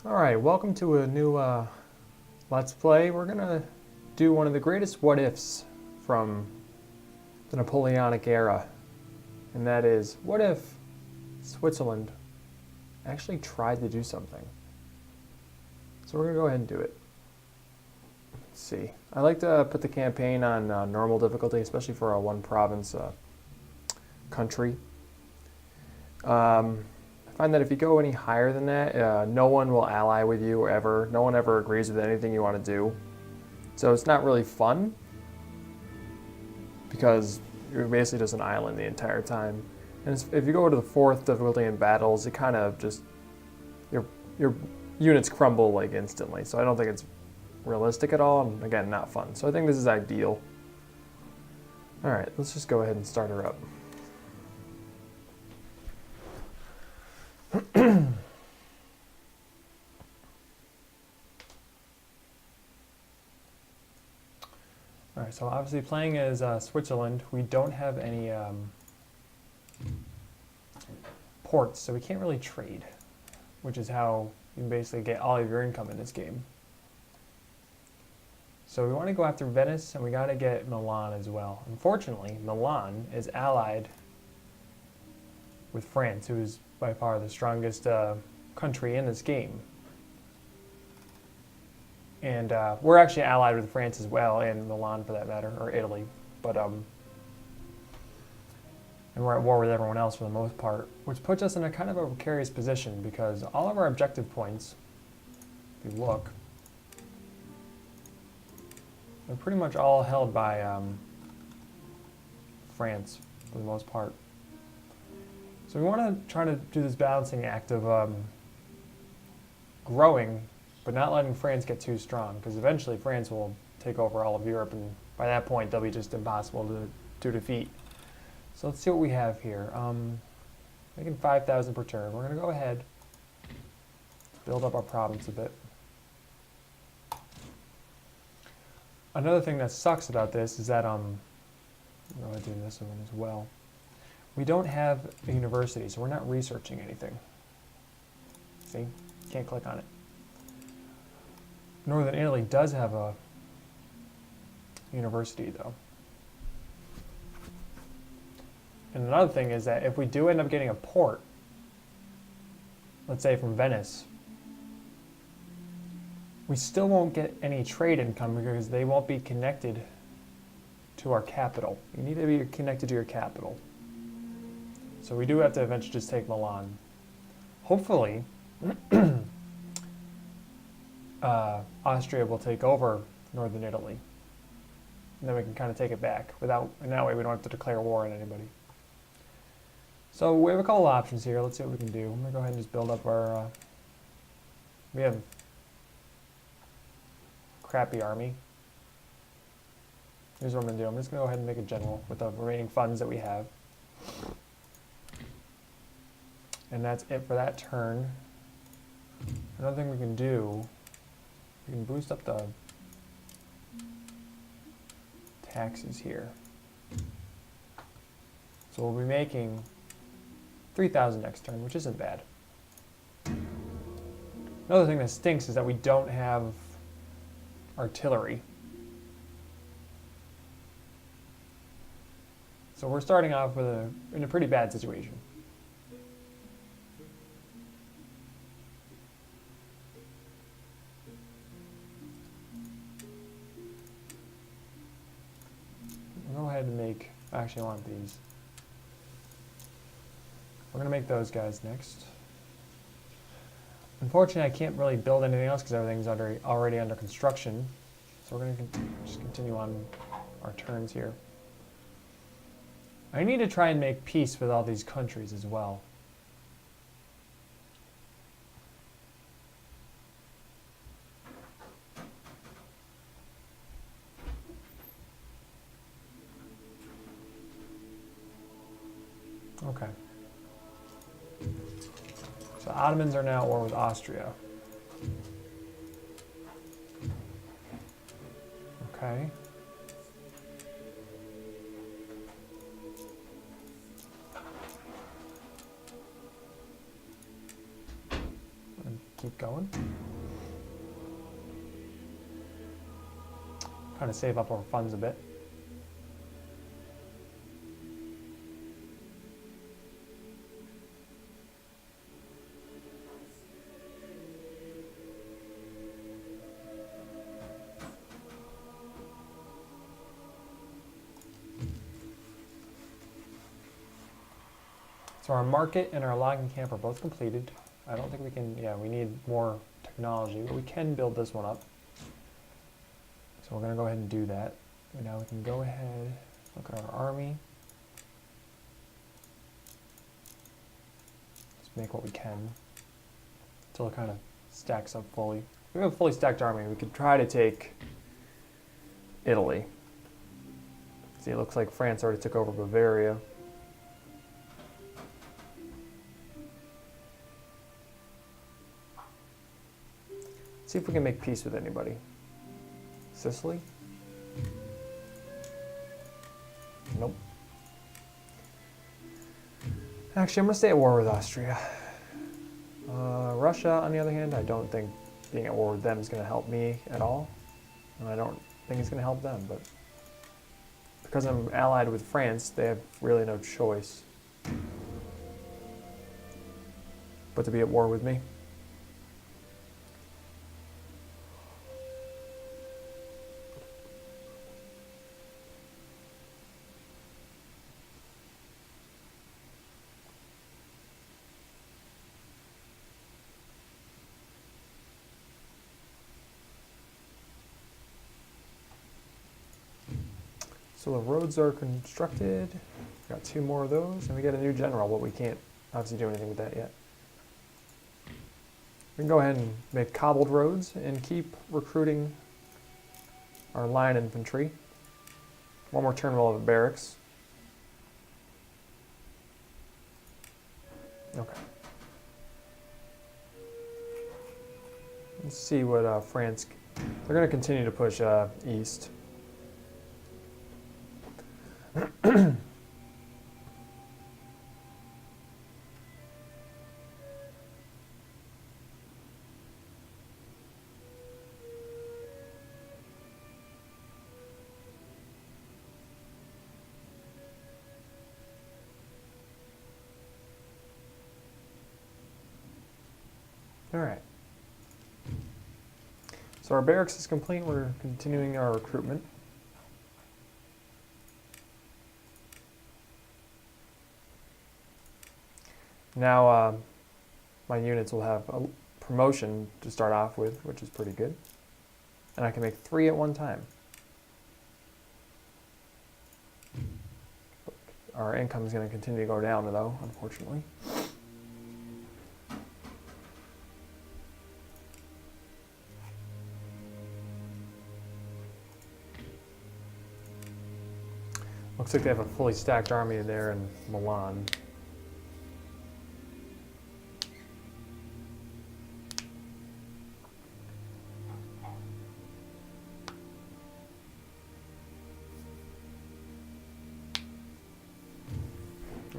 Alright, welcome to a new Let's Play. We're gonna do one of the greatest what-ifs from the Napoleonic era. And that is, what if Switzerland actually tried to do something? So we're gonna go ahead and do it. Let's see. I like to put the campaign on normal difficulty, especially for a one-province country. I find that if you go any higher than that, no one will ally with you ever. No one ever agrees with anything you want to do. So it's not really fun because you're basically just an island the entire time. And if you go to the 4th difficulty in battles, it kind of just your units crumble like instantly. So I don't think it's realistic at all, and again, not fun. So I think this is ideal. All right, let's just go ahead and start her up. Alright, so obviously playing as Switzerland, we don't have any ports, so we can't really trade, which is how you basically get all of your income in this game. So we want to go after Venice, and we got to get Milan as well. Unfortunately, Milan is allied with France, who is by far the strongest country in this game. And we're actually allied with France as well, and Milan for that matter, or Italy. But and we're at war with everyone else for the most part, which puts us in a kind of a precarious position because all of our objective points, if you look, they're pretty much all held by France for the most part. So we want to try to do this balancing act of growing, but not letting France get too strong, because eventually France will take over all of Europe, and by that point they'll be just impossible to defeat. So let's see what we have here. Making 5,000 per turn. We're going to go ahead, build up our province a bit. Another thing that sucks about this is that I'm going to do this one as well. We don't have a university, so we're not researching anything. See? Can't click on it. Northern Italy does have a university, though. And another thing is that if we do end up getting a port, let's say from Venice, we still won't get any trade income because they won't be connected to our capital. You need to be connected to your capital. So we do have to eventually just take Milan. Hopefully, Austria will take over Northern Italy. And then we can kind of take it back and that way we don't have to declare war on anybody. So we have a couple options here. Let's see what we can do. I'm going to go ahead and just build up our, we have crappy army. Here's what I'm going to do. I'm just going to go ahead and make a general with the remaining funds that we have. And that's it for that turn. Another thing we can do, we can boost up the taxes here. So we'll be making 3,000 next turn, which isn't bad. Another thing that stinks is that we don't have artillery. So we're starting off with in a pretty bad situation. Go ahead and make, actually I want these. We're going to make those guys next. Unfortunately, I can't really build anything else because everything's already under construction. So we're going to just continue on our turns here. I need to try and make peace with all these countries as well. Okay. So Ottomans are now at war with Austria. Okay. keep going. Kind of save up our funds a bit. So our market and our logging camp are both completed. I don't think we can, yeah, we need more technology, but we can build this one up. So we're going to go ahead and do that. And now we can go ahead, look at our army. Just make what we can until it kind of stacks up fully. If we have a fully stacked army, we could try to take Italy. See, it looks like France already took over Bavaria. See if we can make peace with anybody. Sicily? Nope. Actually, I'm going to stay at war with Austria. Russia, on the other hand, I don't think being at war with them is going to help me at all. And I don't think it's going to help them, but because I'm allied with France, they have really no choice but to be at war with me. So the roads are constructed. Got 2 more of those, and we get a new general, but we can't obviously do anything with that yet. We can go ahead and make cobbled roads and keep recruiting our line infantry. One more turn, we'll have a barracks. Okay. Let's see what France... They're going to continue to push east. All right. So our barracks is complete. We're continuing our recruitment. Now my units will have a promotion to start off with, which is pretty good. And I can make 3 at one time. Our income is going to continue to go down though, unfortunately. Looks like they have a fully stacked army there in Milan.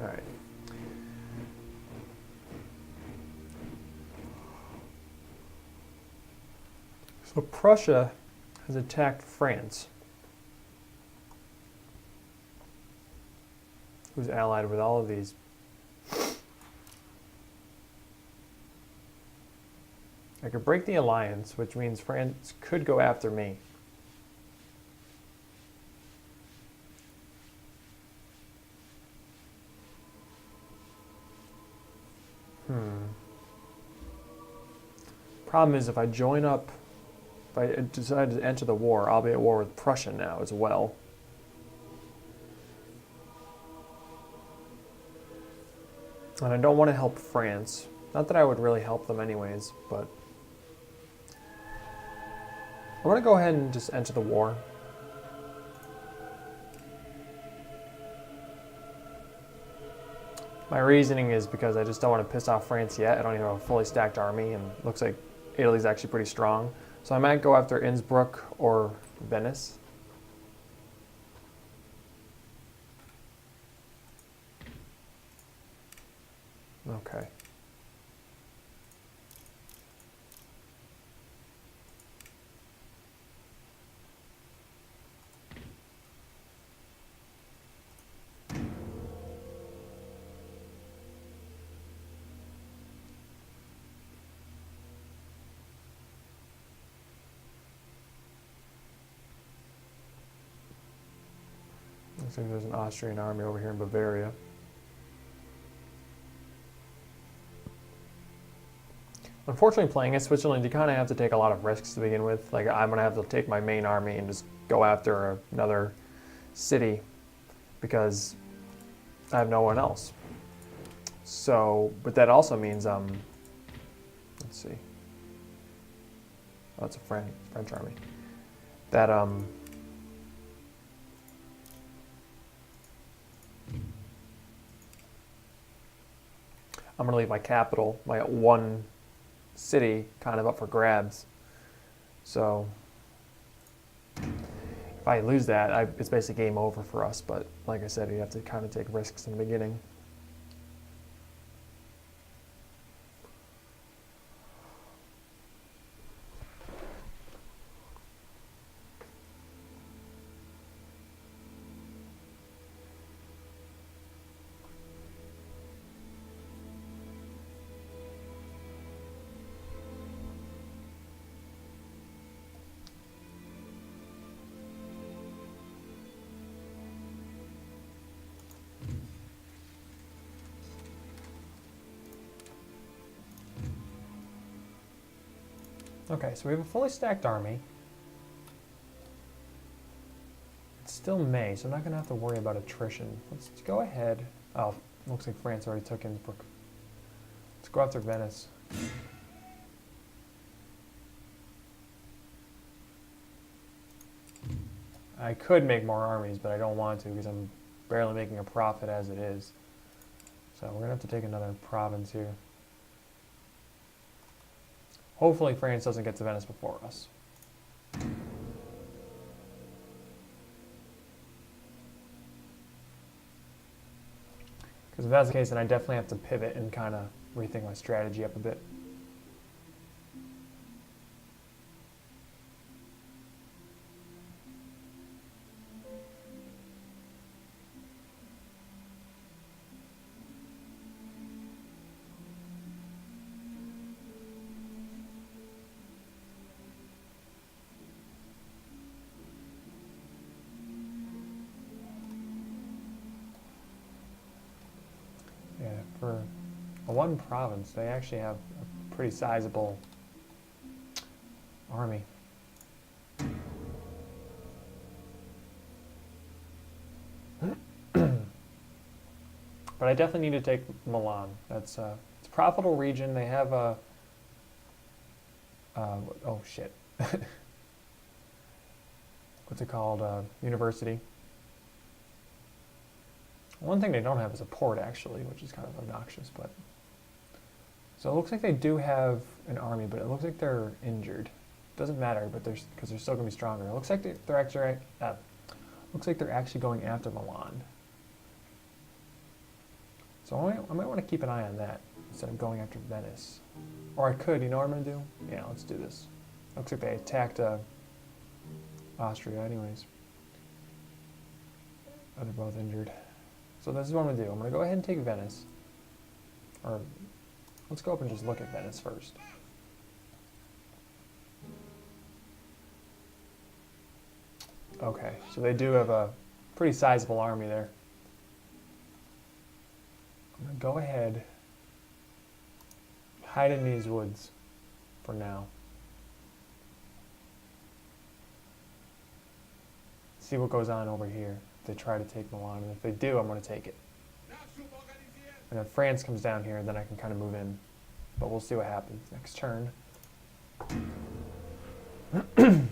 All right. So Prussia has attacked France, who's allied with all of these. I could break the alliance, which means France could go after me. Problem is, if I join up, if I decide to enter the war, I'll be at war with Prussia now as well. And I don't want to help France. Not that I would really help them anyways, but I want to go ahead and just enter the war. My reasoning is because I just don't want to piss off France yet. I don't even have a fully stacked army, and it looks like Italy's actually pretty strong. So I might go after Innsbruck or Venice. Okay. Looks like there's an Austrian army over here in Bavaria. Unfortunately, playing as Switzerland, you kind of have to take a lot of risks to begin with. Like, I'm going to have to take my main army and just go after another city because I have no one else. So, but that also means, let's see. Oh, it's a French army. That, I'm going to leave my capital, my one city, kind of up for grabs. So if I lose that, it's basically game over for us. But like I said, you have to kind of take risks in the beginning. Okay, so we have a fully stacked army. It's still May, so I'm not going to have to worry about attrition. Let's go ahead. Oh, looks like France already took Innsbruck. Let's go after Venice. I could make more armies, but I don't want to because I'm barely making a profit as it is. So we're going to have to take another province here. Hopefully France doesn't get to Venice before us. Because if that's the case, then I definitely have to pivot and kind of rethink my strategy up a bit. Yeah, for a one province, they actually have a pretty sizable army. But I definitely need to take Milan. It's a profitable region. They have a oh shit. What's it called? University. One thing they don't have is a port, actually, which is kind of obnoxious. But so it looks like they do have an army, but it looks like they're injured. Doesn't matter, but because they're still gonna be stronger. It looks like they're actually going after Milan. So I might want to keep an eye on that instead of going after Venice. Or I could. You know what I'm gonna do? Yeah, let's do this. Looks like they attacked Austria, anyways. Oh, they're both injured. So this is what I'm going to do. I'm going to go ahead and take Venice. Or let's go up and just look at Venice first. Okay, so they do have a pretty sizable army there. I'm going to go ahead, hide in these woods for now. See what goes on over here. They try to take Milan, and if they do, I'm going to take it. And if France comes down here, then I can kind of move in. But we'll see what happens next turn. Because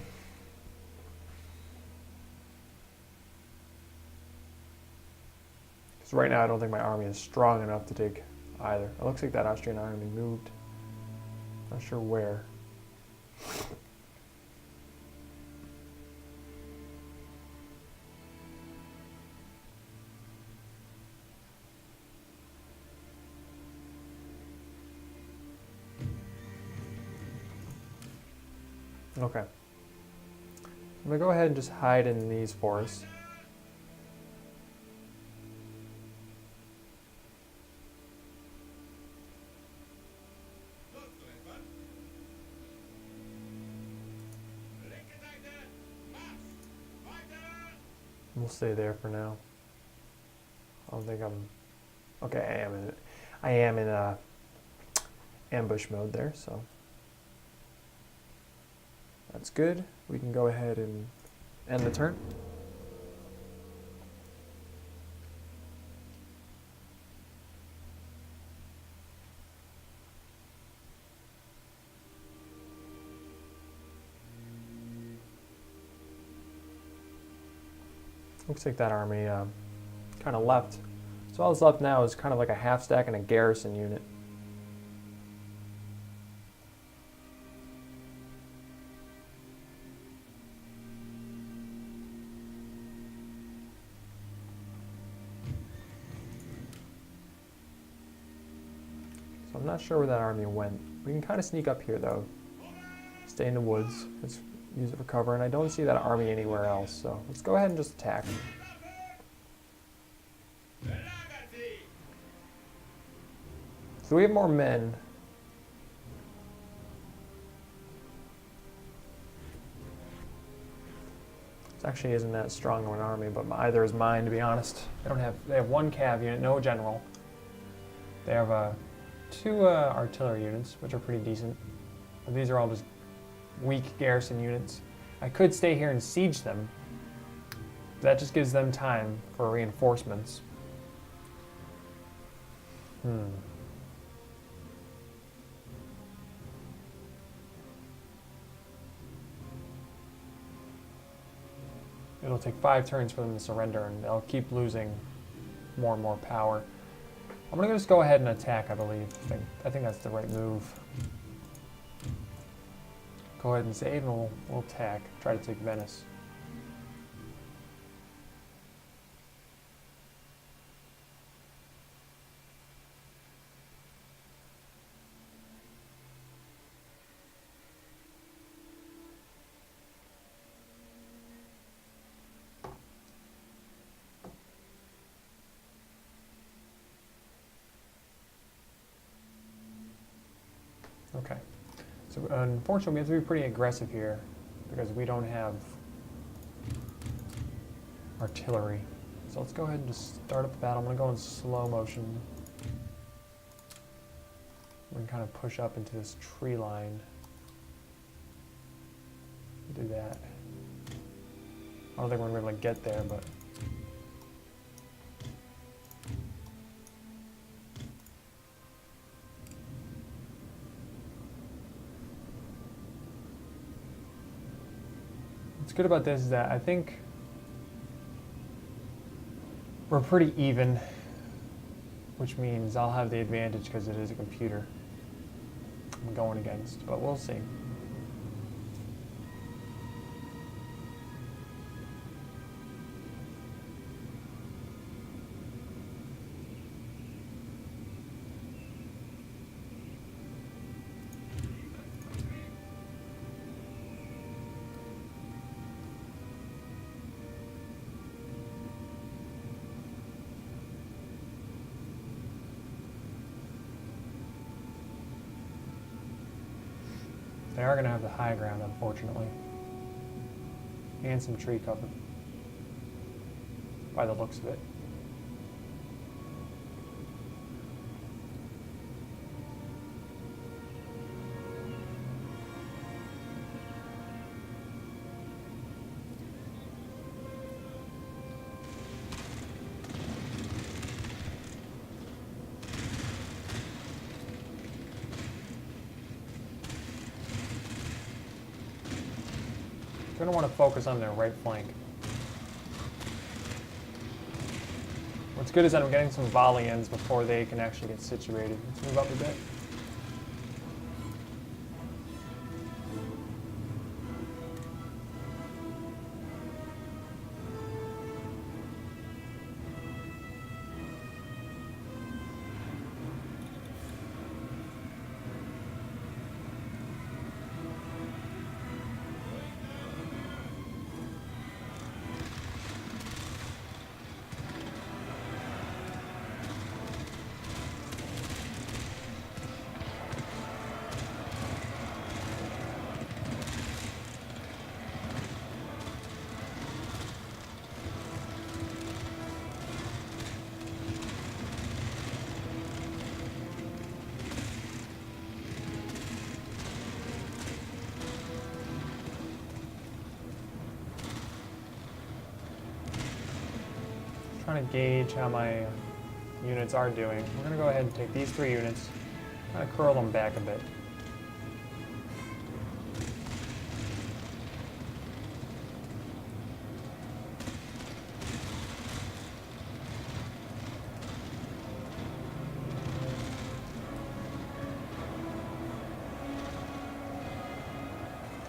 right now I don't think my army is strong enough to take either. It looks like that Austrian army moved. Not sure where. Okay. I'm going to go ahead and just hide in these forests. We'll stay there for now. I don't think I'm... Okay, I am in ambush mode there, so that's good. We can go ahead and end the turn. Looks like that army kind of left. So all that's left now is kind of like a half stack and a garrison unit. So I'm not sure where that army went. We can kind of sneak up here though. Stay in the woods. Let's use it for cover, and I don't see that army anywhere else, so let's go ahead and just attack. So we have more men. This actually isn't that strong of an army, but either is mine, to be honest. They have one cav unit, no general. They have two artillery units, which are pretty decent. But these are all just weak garrison units. I could stay here and siege them. That just gives them time for reinforcements. It'll take 5 turns for them to surrender, and they'll keep losing more and more power. I'm going to just go ahead and attack, I believe. I think that's the right move. Go ahead and save, and we'll attack. Try to take Venice. Okay. So unfortunately, we have to be pretty aggressive here because we don't have artillery. So let's go ahead and just start up the battle. I'm going to go in slow motion. We can kind of push up into this tree line. Do that. I don't think we're going to be able to get there, but... What's good about this is that I think we're pretty even, which means I'll have the advantage because it is a computer I'm going against, but we'll see. They are going to have the high ground, unfortunately. And some tree cover. By the looks of it. We're going to want to focus on their right flank. What's good is that I'm getting some volley ends before they can actually get situated. Let's move up a bit. trying to gauge how my units are doing. We're going to go ahead and take these 3 units, kind of curl them back a bit.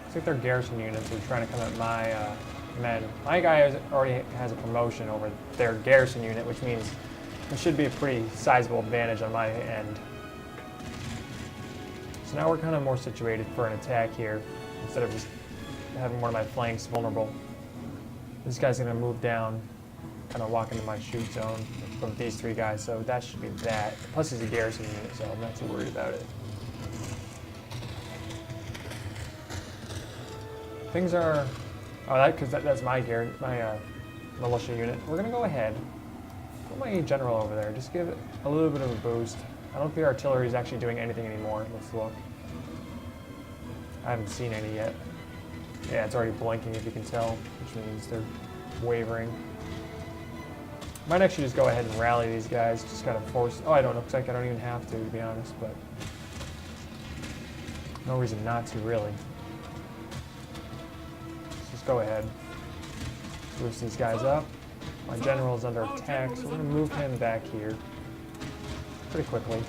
Looks like their garrison units are trying to come at my men. My guy already has a promotion over their garrison unit, which means there should be a pretty sizable advantage on my end. So now we're kind of more situated for an attack here, instead of just having one of my flanks vulnerable. This guy's going to move down, kind of walk into my shoot zone from these 3 guys, so that should be that. Plus he's a garrison unit, so I'm not too worried about it. Things are, because that's my militia unit. We're gonna go ahead, put my general over there, just give it a little bit of a boost. I don't think the artillery is actually doing anything anymore. Let's look. I haven't seen any yet. Yeah, it's already blinking if you can tell, which means they're wavering. Might actually just go ahead and rally these guys, just kind of force. Oh, I don't know, looks like I don't even have to be honest, but no reason not to really. Go ahead. Boost these guys up. My general is under attack, so we're going to move him back here pretty quickly.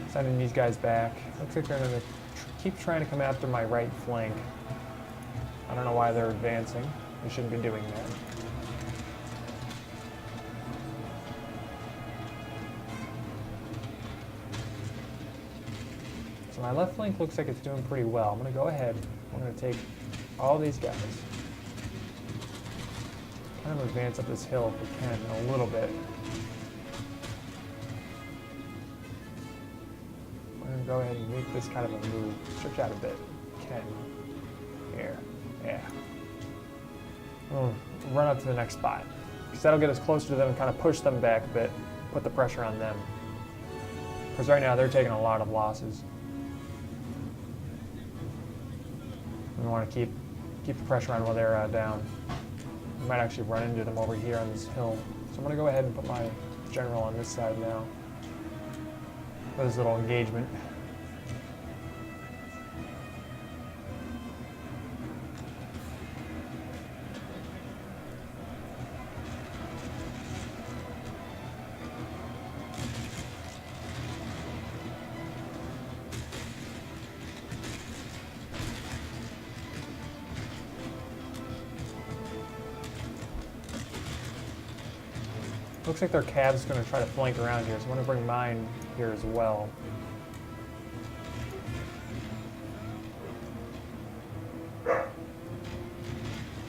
Sending these guys back. Looks like they're going to keep trying to come after my right flank. I don't know why they're advancing. They shouldn't be doing that. So my left flank looks like it's doing pretty well. I'm going to go ahead. I'm going to take all these guys, kind of advance up this hill if we can a little bit. We're going to go ahead and make this kind of a move, stretch out a bit. Here, yeah. We'll run up to the next spot, because that'll get us closer to them and kind of push them back a bit, put the pressure on them. Because right now they're taking a lot of losses. We want to keep the pressure on while they're down. We might actually run into them over here on this hill. So I'm going to go ahead and put my general on this side now for this little engagement. Looks like their cab's going to try to flank around here, so I'm going to bring mine here as well.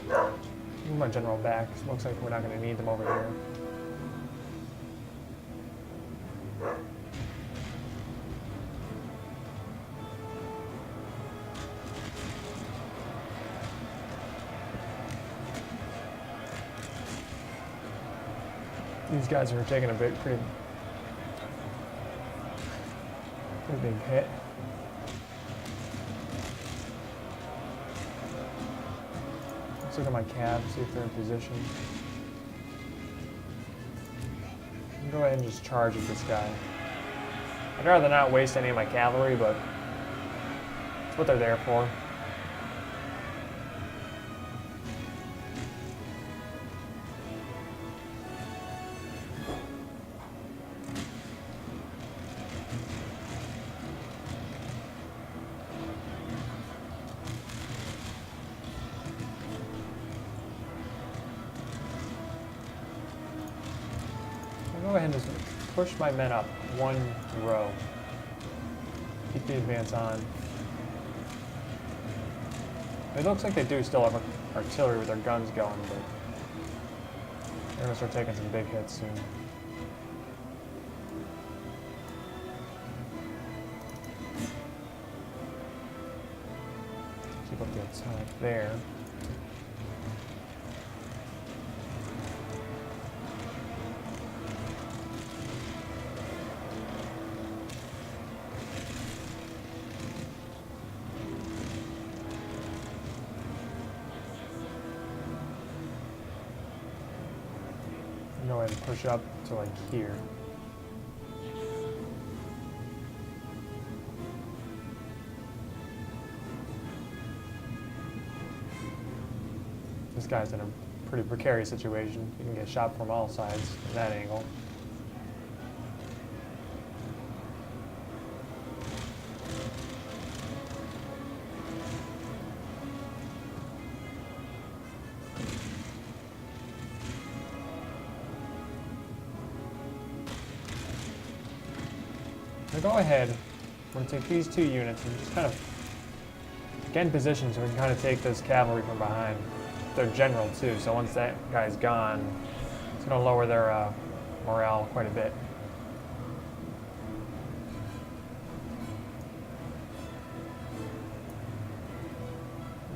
Move my general back. It looks like we're not going to need them over here. These guys are taking a pretty big hit. Let's look at my cab, see if they're in position. I'll go ahead and just charge at this guy. I'd rather not waste any of my cavalry, but that's what they're there for. Go ahead and just push my men up one row. Keep the advance on. It looks like they do still have artillery with their guns going, but they're going to start taking some big hits soon. Keep up the attack there. ahead and push up to like here. This guy's in a pretty precarious situation. You can get shot from all sides from that angle. So go ahead, we're going to take these 2 units and just kind of get in position so we can kind of take this cavalry from behind. Their general too, so once that guy's gone, it's going to lower their morale quite a bit.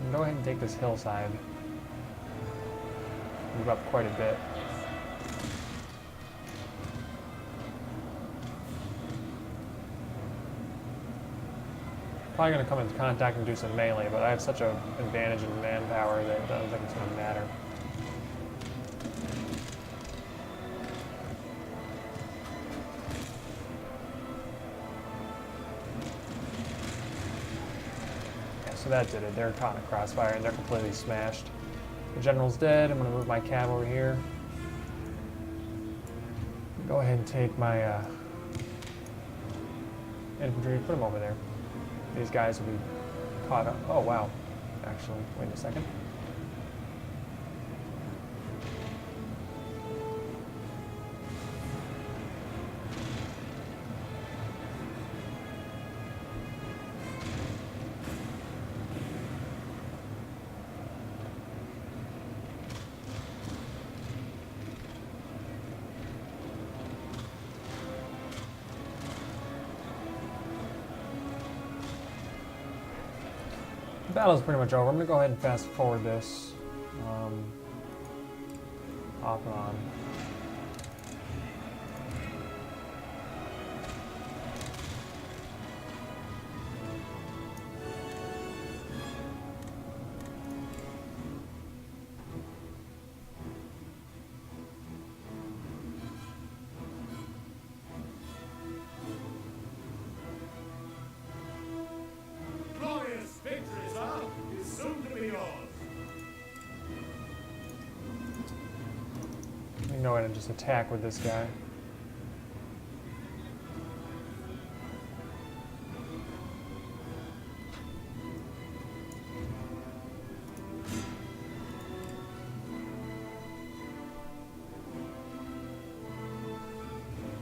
And go ahead and take this hillside. Move up quite a bit. Probably going to come into contact and do some melee, but I have such an advantage in manpower that I don't think it's going to matter. Yeah, so that did it. They're caught in a crossfire and they're completely smashed. The general's dead. I'm going to move my cav over here. Go ahead and take my infantry, put them over there. These guys will be caught up. Oh, wow. Actually, wait a second. The battle's pretty much over. I'm going to go ahead and fast forward this. Off and on. Go ahead and just attack with this guy.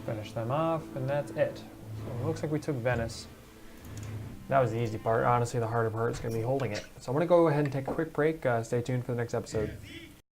Finish them off, and that's it. So it looks like we took Venice. That was the easy part. Honestly, the harder part is going to be holding it. So I'm going to go ahead and take a quick break. Stay tuned for the next episode.